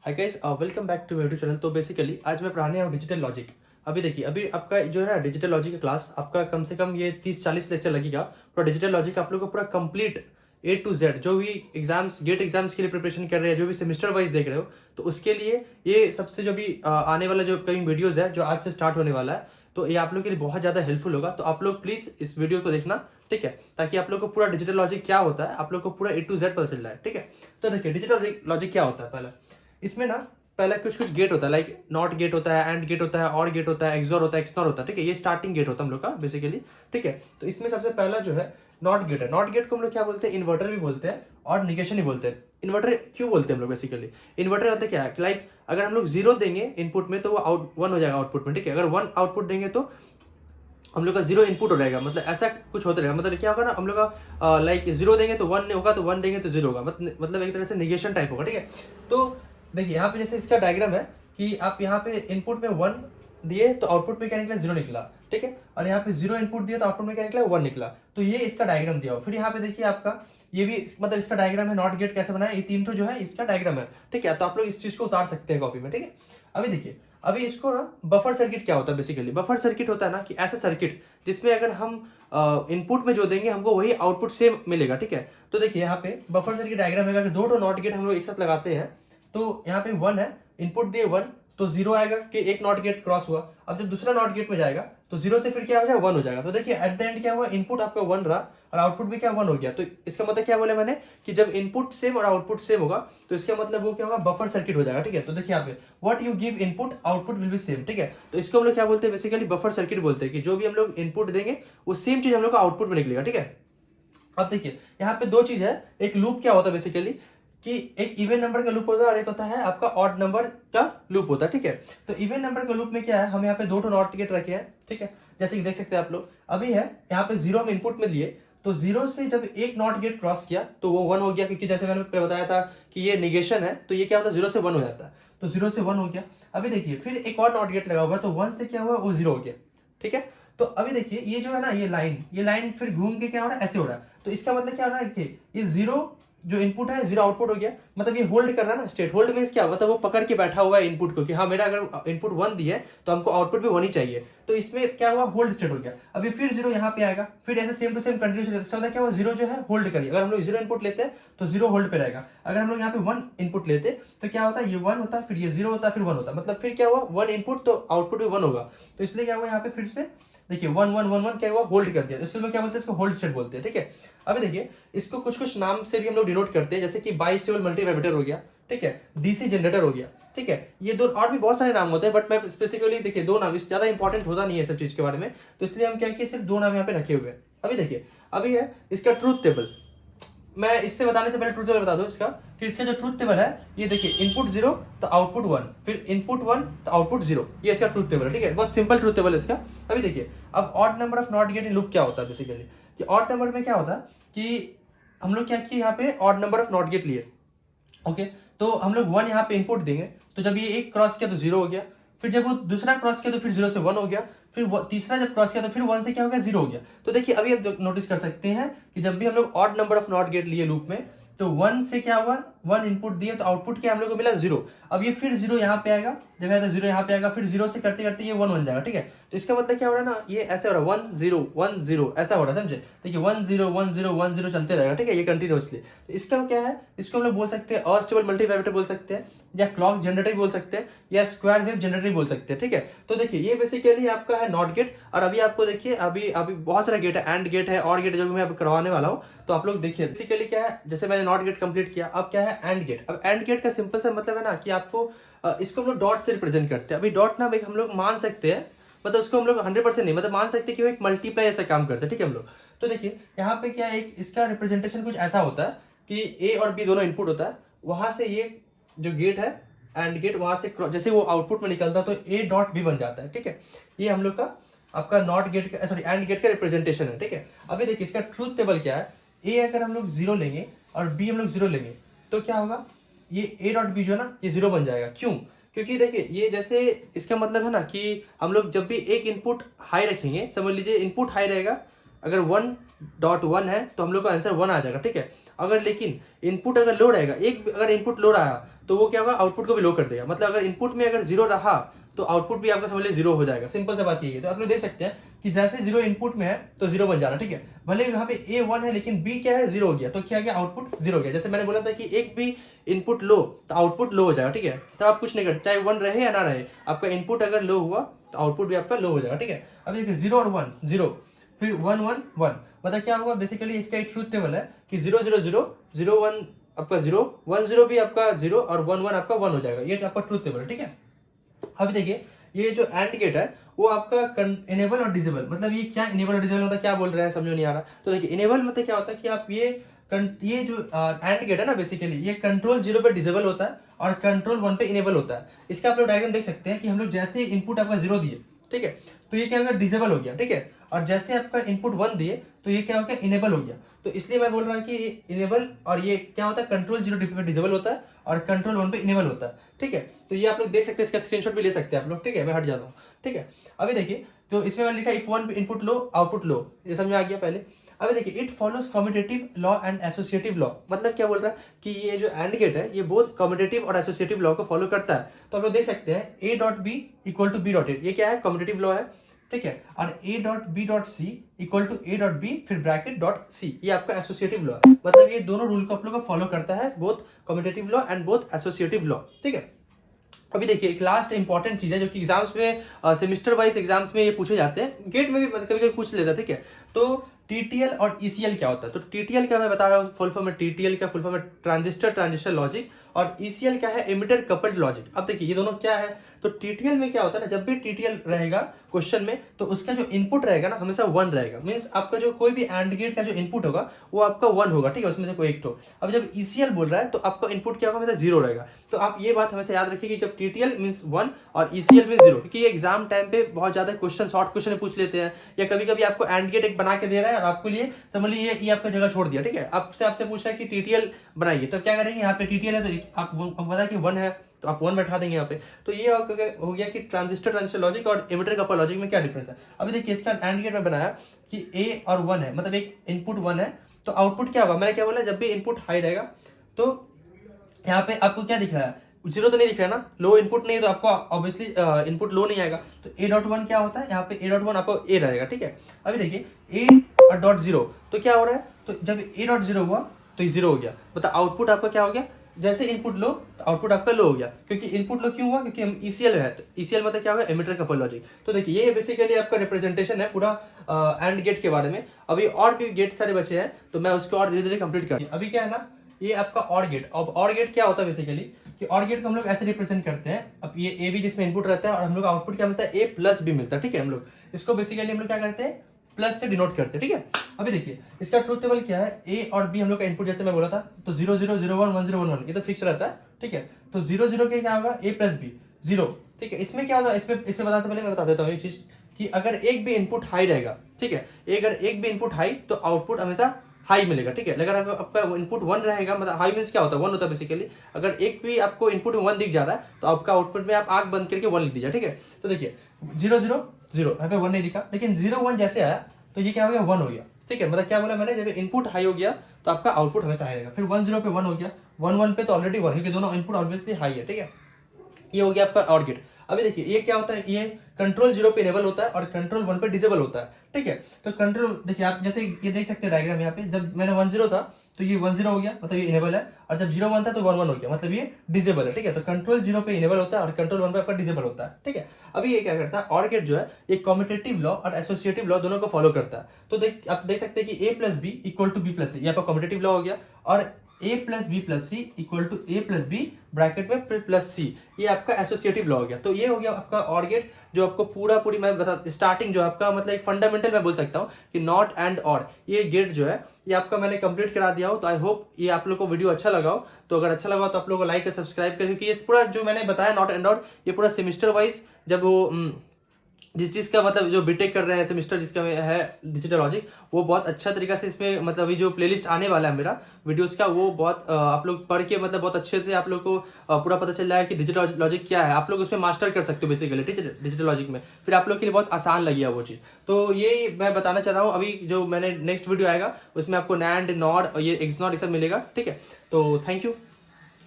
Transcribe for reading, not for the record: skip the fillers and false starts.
Hi guys, welcome back to YouTube channel. तो basically आज मैं पढ़ाने आया हूँ डिजिटल लॉजिक। अभी देखिए, अभी आपका जो है ना डिजिटल लॉजिक का क्लास आपका कम से कम ये 30-40 लेक्चर लगेगा। पूरा डिजिटल लॉजिक आप लोग को पूरा कंप्लीट ए टू जेड, जो भी एग्जाम्स गेट एग्जाम्स के लिए प्रिपरेशन कर रहे हैं, जो भी सेमेस्टर वाइज देख रहे हो, तो उसके लिए ये सबसे जो भी आने वाला जो कई वीडियोज है जो आज से स्टार्ट होने वाला है, तो ये आप लोग के लिए बहुत ज़्यादा हेल्पफुल होगा। तो आप लोग प्लीज़ इस वीडियो को देखना, ठीक है, ताकि आप लोग को पूरा डिजिटल लॉजिक क्या होता है आप लोग को पूरा ए टू जेड पता चल जाए, ठीक है। तो देखिए डिजिटल लॉजिक क्या होता है। पहले इसमें ना पहले कुछ कुछ गेट होता है, लाइक नॉट गेट होता है, एंड गेट होता है, और गेट होता है, एक्सॉर होता है, एक्सनॉर होता है, ठीक है। ये स्टार्टिंग गेट होता है हम लोग का बेसिकली, ठीक है। तो इसमें सबसे पहला जो है नॉट गेट है। नॉट गेट को हम लोग क्या बोलते हैं, इन्वर्टर भी बोलते हैं और निगेशन भी बोलते हैं। इन्वर्टर क्यों बोलते हैं हम लोग बेसिकली, इन्वर्टर मतलब क्या है, लाइक अगर हम लोग जीरो देंगे इनपुट में तो वो आउट वन हो जाएगा आउटपुट में, ठीक है। अगर वन आउटपुट देंगे तो हम लोग का जीरो इनपुट हो जाएगा, मतलब ऐसा कुछ होता रहेगा। मतलब क्या होगा ना, हम लोग का लाइक जीरो देंगे तो वन होगा, तो वन देंगे तो जीरो होगा, मतलब एक तरह से निगेशन टाइप होगा, ठीक है। तो देखिए यहाँ पे जैसे इसका डायग्राम है कि आप यहाँ पे इनपुट में वन दिए तो आउटपुट में क्या निकला, जीरो निकला, ठीक है। और यहाँ पे जीरो इनपुट दिया तो आउटपुट में क्या निकला, वन निकला। तो ये इसका डायग्राम दिया हो। फिर यहाँ पे देखिए आपका ये भी मतलब इसका डायग्राम है, नॉट गेट कैसे बनाया, ये तीन तो जो है इसका डायग्राम है, ठीक है। तो आप लोग इस चीज को उतार सकते हैं कॉपी में, ठीक है। अभी देखिए, अभी इसको ना बफर सर्किट क्या होता है बेसिकली। बफर सर्किट होता है ना कि ऐसा सर्किट जिसमें अगर हम इनपुट में जो देंगे हमको वही आउटपुट सेम मिलेगा, ठीक है। तो देखिए यहाँ पे बफर सर्किट डायग्राम है कि दो नॉट गेट हम लोग एक साथ लगाते हैं, तो यहाँ पे वन है, इनपुट दिए वन तो जीरो आएगा कि एक नॉट गेट क्रॉस हुआ। अब जब दूसरा नॉट गेट में जाएगा तो जीरो से फिर क्या हो जाएगा, वन हो जाएगा। तो देखिए एट द एंड क्या हुआ, इनपुट आपका वन रहा और आउटपुट भी क्या वन हो गया। तो इसका मतलब क्या बोले मैंने कि जब इनपुट सेम और आउटपुट सेम होगा तो इसका मतलब वो क्या होगा, बफर सर्किट हो जाएगा, ठीक है। तो देखिए यहाँ पे what you give input output will be same, ठीक है। तो इसको हम लोग क्या बोलते हैं बेसिकली, बफर सर्किट बोलते हैं कि जो भी हम लोग इनपुट देंगे वो सेम चीज हम लोग को आउटपुट में निकलेगा, ठीक है। अब देखिए यहाँ पे दो चीज है, एक लूप क्या होता है बेसिकली कि एक इवन नंबर का लूप होता है और एक होता है आपका ऑड नंबर का लूप होता है, ठीक है। तो इवन नंबर का लूप में क्या है, हम यहाँ पे दो नॉट गेट रखे हैं, ठीक है। जैसे कि देख सकते हैं आप लोग, अभी है यहाँ पे जीरो हम इनपुट में लिए तो जीरो से जब एक नॉट गेट क्रॉस किया तो वो वन हो गया, क्योंकि जैसे मैंने बताया था कि ये निगेशन है, तो ये क्या होता है, जीरो से वन हो जाता है, तो जीरो से वन हो गया। अभी देखिए फिर एक और नॉट गेट लगा हुआ तो वन से क्या हुआ, वो जीरो हो गया, ठीक है। तो अभी देखिए ये जो है ना ये लाइन फिर घूम के क्या हो रहा है, ऐसे हो रहा है। तो इसका मतलब क्या हो रहा है कि ये जीरो जो इनपुट है जीरो आउटपुट हो गया, मतलब ये होल्ड कर रहा है ना। स्टेट होल्ड मींस क्या, मतलब वो पकड़ के बैठा हुआ है इनपुट को कि हाँ मेरा अगर इनपुट वन दिया है तो हमको आउटपुट भी वन ही चाहिए। तो इसमें क्या हुआ, होल्ड स्टेट हो गया। अभी फिर जीरो यहाँ पे आएगा, फिर ऐसे सेम टू सेम कंटिन्यू चलता है। क्या हुआ, जीरो जो है होल्ड करिए, अगर हम लोग जीरो इनपुट लेते हैं तो जीरो होल्ड पे रहेगा। अगर हम लोग यहाँ पे वन इनपुट लेते तो क्या होता है, ये वन होता है, फिर ये जीरो होता है, फिर वन होता है, मतलब फिर क्या हुआ, वन इनपुट तो आउटपुट भी वन होगा। तो इसलिए क्या हुआ यहाँ पे फिर से देखिए वन वन वन वन क्या हुआ, होल्ड कर दिया। इसलिए क्या बोलते हैं, इसको होल्ड स्टेट बोलते हैं, ठीक है। अभी देखिए इसको कुछ कुछ नाम से भी हम लोग डिनोट करते हैं, जैसे कि बाइस्टेबल मल्टीवाइब्रेटर हो गया, ठीक है, डीसी जनरेटर हो गया, ठीक है। ये दो और भी बहुत सारे नाम होते हैं, बट मैं स्पेसिफिकली देखिए दो नाम, इस ज्यादा इंपॉर्टेंट होता नहीं है सब चीज के बारे में, तो इसलिए हम क्या किए, सिर्फ दो नाम यहाँ पे रखे हुए हैं। अभी देखिए अभी है इसका ट्रूथ टेबल। मैं इससे बताने से पहले ट्रूथ टेबल बता दूं इसका, कि इसका जो ट्रूथ टेबल है ये देखिए, इनपुट जीरो तो आउटपुट वन, फिर इनपुट वन तो आउटपुट जीरो, ये इसका ट्रूथ टेबल है, ठीक है। बहुत सिंपल ट्रूथ टेबल है इसका। अभी देखिए अब odd number of not get in loop क्या होता है बेसिकली, कि ऑड नंबर में क्या होता है कि हम लोग क्या किए, यहाँ पे odd number of not gate लिए, ओके। तो हम लोग वन यहाँ पे इनपुट देंगे, तो जब ये एक क्रॉस किया तो जीरो हो गया, फिर जब वो दूसरा क्रॉस किया तो फिर जीरो से वन हो गया, फिर तीसरा जब क्रॉस किया तो फिर वन से क्या हो गया, जीरो हो गया। तो देखिए अभी आप नोटिस कर सकते हैं कि जब भी हम लोग odd number of not gate लिए लूप में, तो वन से क्या हुआ, वन इनपुट दिए तो आउटपुट क्या हम लोग को मिला, जीरो। अब ये फिर जीरो यहाँ पे आएगा, जब आया तो जीरो यहाँ पे आएगा, फिर जीरो से करते करते ये वन बन जाएगा, ठीक है। तो इसका मतलब क्या हो रहा है ना, ये ऐसे हो रहा है, वन जीरो ऐसा हो रहा है, समझे। देखिए वन जीरो चलते रहेगा, ठीक है, ये कंटिन्यूअसली। तो इसका क्या है, इसको हम लोग बोल सकते हैं अनस्टेबल मल्टीवाइब्रेटर बोल सकते हैं, या क्लॉक जनरेटर बोल सकते हैं, या स्क्वायर वेव जनरेटर बोल सकते हैं, ठीक है। तो देखिए ये बेसिकली आपका है नॉट गेट। और अभी आपको देखिए अभी अभी बहुत सारा गेट है, एंड गेट है, और गेट जो मैं अभी करवाने वाला हूँ। तो आप लोग देखिए बेसिकली क्या है, जैसे मैंने नॉट गेट कंप्लीट किया, अब क्या है एंड गेट। अब एंड गेट का सिंपल सा मतलब है ना कि आपको इसको हम लोग डॉट से रिप्रेजेंट करते हैं। अभी डॉट ना हम लोग मान सकते हैं, मतलब उसको हम लोग 100% नहीं, मतलब मान सकते हैं कि वो एक मल्टीप्लाई ऐसा काम करता है, ठीक है हम लोग। तो देखिए यहाँ पे क्या एक इसका रिप्रेजेंटेशन कुछ ऐसा होता है कि ए और बी दोनों इनपुट होता है, वहां से ये जो गेट है एंड गेट, वहां से जैसे वो आउटपुट में निकलता है तो ए डॉट बी बन जाता है, ठीक है। ये हम लोग का आपका नॉट गेट का सॉरी एंड गेट का रिप्रेजेंटेशन है, ठीक है। अभी देखिए इसका ट्रूथ टेबल क्या है, ए अगर हम लोग जीरो लेंगे और बी हम लोग जीरो लेंगे तो क्या होगा, ये ए डॉट बी जो है ना ये जीरो बन जाएगा। क्यों, क्योंकि देखिए ये जैसे इसका मतलब है ना कि हम लोग जब भी एक इनपुट हाई रखेंगे, समझ लीजिए इनपुट हाई रहेगा अगर 1.1 है तो हम लोग का आंसर 1 आ जाएगा, ठीक है। अगर लेकिन इनपुट अगर लो रहेगा, एक अगर इनपुट लो रहा तो वो क्या होगा, आउटपुट को भी लो कर देगा। मतलब अगर इनपुट में अगर 0 रहा तो आउटपुट भी आपका समझ लीजिए 0 हो जाएगा। सिंपल सा बात यही है। तो आप लोग देख सकते हैं कि जैसे 0 इनपुट में है तो 0 बन जा रहा है, ठीक है। भले यहाँ पे A 1 है लेकिन B क्या है, 0 हो गया, तो क्या गया, आउटपुट 0 हो गया। जैसे मैंने बोला था कि एक भी इनपुट लो तो आउटपुट लो हो जाएगा, ठीक है। तो आप कुछ नहीं कर सकते, चाहे 1 रहे या ना रहे, आपका इनपुट अगर लो हुआ तो आउटपुट भी आपका लो हो जाएगा, ठीक है। अब देखिए 0 और 1 0, फिर 1 1 1, मतलब क्या हुआ, बेसिकली इसका एक ट्रूथ टेबल है कि 0 0 0 0 1 आपका 0 1 0 भी आपका 0 और 1 1 आपका 1 हो जाएगा। ये आपका ट्रूथ टेबल है, ठीक है। अभी देखिए ये जो एंड गेट है वो आपका इनेबल और डिसेबल, मतलब ये क्या इनेबल और डिसेबल मतलब क्या बोल रहे हैं समझ में नहीं आ रहा। तो देखिए इनेबल मतलब क्या होता है कि आप ये जो एंड गेट है ना, बेसिकली ये कंट्रोल 0 पे डिसेबल होता है और कंट्रोल 1 पे इनेबल होता है। इसका आप लोग डायग्राम देख सकते हैं कि हम लोग जैसे इनपुट आपका 0 दिए, ठीक है, तो ये क्या होगा, डिसेबल हो गया, ठीक है। और जैसे आपका इनपुट 1 दिए तो ये क्या हो गया, इनेबल हो गया। तो इसलिए मैं बोल रहा हूँ कि इनेबल और ये क्या होता है, कंट्रोल 0 पे डिसेबल होता है और कंट्रोल 1 पे इनेबल होता है, ठीक है। तो ये आप लोग देख सकते हैं, इसका स्क्रीनशॉट भी ले सकते हैं आप लोग, ठीक है। मैं हट जाता हूँ, ठीक है। अभी देखिए तो इसमें मैंने लिखा if 1 input low output low, ये समझ में आ गया पहले। अभी देखिए it follows commutative law and associative law, मतलब क्या बोल रहा है कि ये जो एंड गेट है ये बहुत कम्यूटेटिव और एसोसिएटिव लॉ को फॉलो करता है। तो आप लोग देख सकते हैं A dot B equal to B dot A, ये क्या है, कम्यूटेटिव लॉ है, ठीक है। और A dot B dot C equal to A dot B फिर ब्रैकेट डॉट सी, ये आपका एसोसिएटिव लॉ है। मतलब ये दोनों रूल को आप लोग को फॉलो करता है, both commutative law and both associative law, ठीक है। अभी देखिए एक लास्ट इंपॉर्टेंट चीज है जो कि एग्जाम्स में सेमेस्टर वाइज एग्जाम्स में ये पूछे जाते हैं, गेट में भी कभी कभी पूछ लेता है, ठीक है। तो टीटीएल और ईसीएल क्या होता है, तो टीटीएल क्या मैं बता रहा हूँ फुल फॉर्म में, टीटीएल का फुल फॉर्म है ट्रांजिस्टर लॉजिक, और ईसीएल क्या है, इमिटर कपल्ड लॉजिक। अब देखिए ये दोनों क्या है, तो टीटीएल में क्या होता है ना, जब भी टीटीएल रहेगा क्वेश्चन में तो उसका जो इनपुट रहेगा ना हमेशा 1 रहेगा, मींस आपका जो कोई भी एंड गेट का जो इनपुट होगा वो आपका 1 होगा, ठीक है, उसमें से कोई एक तो। अब जब ईसीएल बोल रहा है तो आपका इनपुट क्या होगा, हमेशा 0 रहेगा। तो आप ये बात हमेशा याद रखिए कि जब टीटीएल मींस 1 और ईसीएल मींस 0, क्योंकि ये एग्जाम टाइम पे बहुत ज्यादा क्वेश्चन शॉर्ट क्वेश्चन पूछ लेते हैं, या कभी कभी आपको एंड गेट एक बना के दे रहा है और आपको लिए समझ लीजिए ये आपका जगह छोड़ दिया, ठीक है। आपसे पूछ रहा है कि टीटीएल बनाइए, तो क्या करेंगे, यहाँ पे टीटीएल है तो आप पता कि 1 है तो आप 1 बैठा देंगे यहाँ पे। तो ये हो गया कि ट्रांजिस्टर लॉजिक और इमिटर कपल लॉजिक में क्या डिफरेंस है। अभी देखिए इसका एंड गेट में बनाया कि A और 1 है, मतलब एक इनपुट 1 है तो आउटपुट क्या होगा, मैंने क्या बोला, जब भी इनपुट हाई रहेगा तो यहाँ पे आपको क्या दिख रहा है, 0 तो नहीं दिख रहा है ना, लो इनपुट नहीं है तो आपको ऑब्वियसली इनपुट लो नहीं आएगा। तो A.1 क्या होता है, यहाँ पे A.1 आपको A रहेगा, ठीक है। अभी देखिए A.0 तो क्या हो रहा है, तो जब A.0 हुआ तो ये 0 हो गया, मतलब आउटपुट आपका क्या हो गया, जैसे इनपुट लो तो आउटपुट आपका लो हो गया, क्योंकि इनपुट लो क्यों हुआ, क्योंकि हम ईसीएल है, तो ईसीएल मतलब क्या होगा, एमिटर कपल लॉजिक। तो देखिए ये बेसिकली आपका रिप्रेजेंटेशन है पूरा एंड गेट के बारे में। अभी और भी गेट सारे बचे हैं तो मैं उसको और धीरे धीरे कंप्लीट कर, अभी क्या है ना, ये आपका और गेट। अब और गेट क्या होता है बेसिकली कि और गेट को हम लोग ऐसे रिप्रेजेंट करते हैं, अब ये ए बी जिसमें इनपुट रहता है और हम लोग आउटपुट क्या मिलता है, ए प्लस बी मिलता है, ठीक है। हम लोग इसको बेसिकली हम लोग क्या करते हैं, प्लस से डिनोट करते हैं, ठीक है। अभी देखिए इसका ट्रूथ टेबल क्या है, ए और बी हम लोग का इनपुट जैसे मैं बोला था, तो 0 0 0 1 1 0 1 1 ये तो फिक्स रहता है, ठीक है। तो 0 0 के क्या होगा, ए प्लस बी 0, ठीक है। इसमें क्या होगा, इसमें बताने से पहले मैं बता देता हूँ ये चीज कि अगर एक भी इनपुट हाई रहेगा, ठीक है, अगर एक भी इनपुट हाई तो आउटपुट हमेशा हाई मिलेगा, ठीक है। अगर आपका इनपुट 1 रहेगा, मतलब हाई मींस क्या होता है, 1 होता है बेसिकली। अगर एक भी आपको इनपुट में 1 दिख जा रहा है तो आपका आउटपुट में आप आंख बंद करके 1 लिख दीजिए, ठीक है। तो देखिए 0 0 0 यहाँ पे 1 नहीं दिखा, लेकिन 0 1 जैसे आया तो ये क्या हो गया, 1 हो गया, ठीक है। मतलब क्या बोला मैंने, जब इनपुट हाई हो गया तो आपका आउटपुट हमेशा हाई रहेगा। फिर 1 0 पे 1 हो गया, 1 1 पे तो ऑलरेडी 1, क्योंकि दोनों इनपुट ऑब्वियसली हाई है, ठीक है। ये हो गया आपका और गेट। अभी देखिए ये क्या होता है, ये कंट्रोल 0 पे इनेबल होता है और कंट्रोल 1 पे डिसेबल होता है, ठीक है। तो कंट्रोल देखिए आप जैसे ये देख सकते हैं डायग्राम, यहाँ पे जब मैंने 1 0 था तो ये 1 0 हो गया, मतलब ये इनेबल है, और जब 0 1 था तो 1 1 हो गया, मतलब ये डिसेबल है, ठीक है। तो कंट्रोल 0 पे इनेबल होता है और कंट्रोल 1 पे आपका डिसेबल होता है, ठीक है। अभी ये क्या करता है, और गेट जो है ये कम्यूटेटिव लॉ और एसोसिएटिव लॉ दोनों को फॉलो करता है। तो आप देख सकते हैं कि A plus b equal to b plus c, ये आपका कम्यूटेटिव लॉ हो गया, और A plus b plus c equal to A plus b bracket में प्लस सी, ये आपका एसोसिएटिव लॉ हो गया। तो ये हो गया आपका और गेट, जो आपको पूरी मैं बता स्टार्टिंग जो आपका मतलब एक फंडामेंटल मैं बोल सकता हूँ कि नॉट एंड और, ये गेट जो है ये आपका मैंने कंप्लीट करा दिया हूँ। तो आई होप ये आप लोग को वीडियो अच्छा लगा हो, तो अगर अच्छा लगा तो आप लोग को लाइक और सब्सक्राइब करें, क्योंकि ये पूरा जो मैंने बताया नॉट एंड और, ये पूरा सेमेस्टर वाइज जब वो जिस चीज़ का मतलब जो बीटेक कर रहे हैं सेमिस्टर जिसका में है डिजिटल लॉजिक, वो बहुत अच्छा तरीका से इसमें मतलब अभी जो प्लेलिस्ट आने वाला है मेरा वीडियोस का, वो बहुत आप लोग पढ़ के मतलब बहुत अच्छे से आप लोग को पूरा पता चल जाएगा कि डिजिटल लॉजिक क्या है। आप लोग उसमें मास्टर कर सकते हो बेसिकली डिजिटल लॉजिक में, फिर आप लोग के लिए बहुत आसान लगेगा वो चीज़। तो ये मैं बताना चाह रहा हूँ। अभी जो मैंने नेक्स्ट वीडियो आएगा उसमें आपको नैंड नॉड ये एक्स नॉड ये सब मिलेगा, ठीक है। तो थैंक यू।